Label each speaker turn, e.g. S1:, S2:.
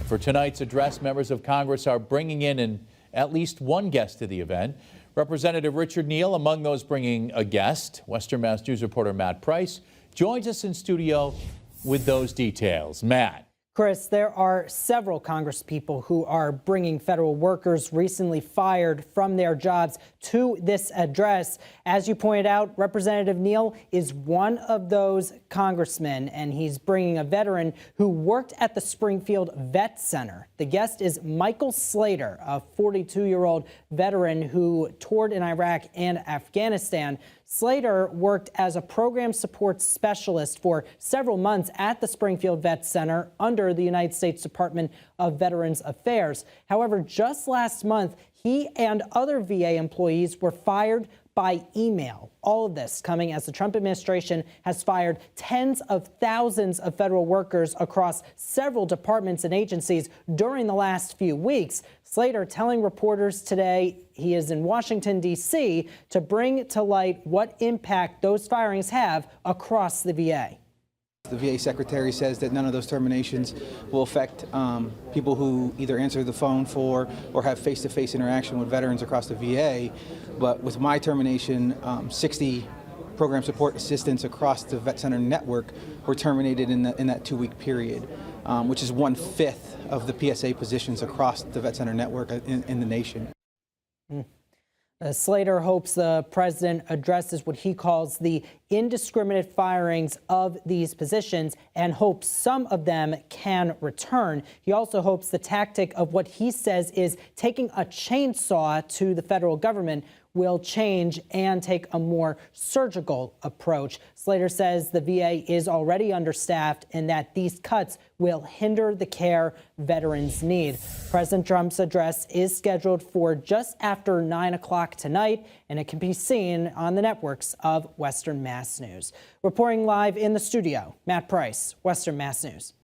S1: For tonight's address, members of Congress are bringing in at least one guest to the event. Representative Richard Neal among those bringing a guest. Western Mass News reporter Matt Price joins us in studio with those details. Matt.
S2: Chris, there are several Congresspeople who are bringing federal workers recently fired from their jobs to this address. As you pointed out, Representative Neal is one of those congressmen, and he's bringing a veteran who worked at the Springfield Vet Center. The guest is Michael Slater, a 42-year-old veteran who toured in Iraq and Afghanistan. Slater worked as a program support specialist for several months at the Springfield Vet Center under the United States Department of Veterans Affairs. However, just last month, he and other VA employees were fired by email. All of this coming as the Trump administration has fired tens of thousands of federal workers across several departments and agencies during the last few weeks. Slater telling reporters today he is in Washington, D.C. to bring to light what impact those firings have across the VA.
S3: The VA secretary says that none of those terminations will affect people who either answer the phone for or have face-to-face interaction with veterans across the VA. But with my termination, 60 program support assistants across the Vet Center network were terminated in that 2-week period, which is 1/5 of the PSA positions across the Vet Center network in the nation.
S2: Slater hopes the president addresses what he calls the indiscriminate firings of these positions and hopes some of them can return. He also hopes the tactic of what he says is taking a chainsaw to the federal government will change and take a more surgical approach. Slater says the VA is already understaffed and that these cuts will hinder the care veterans need. President Trump's address is scheduled for just after 9 o'clock tonight, and it can be seen on the networks of Western Mass News. Reporting live in the studio, Matt Price, Western Mass News.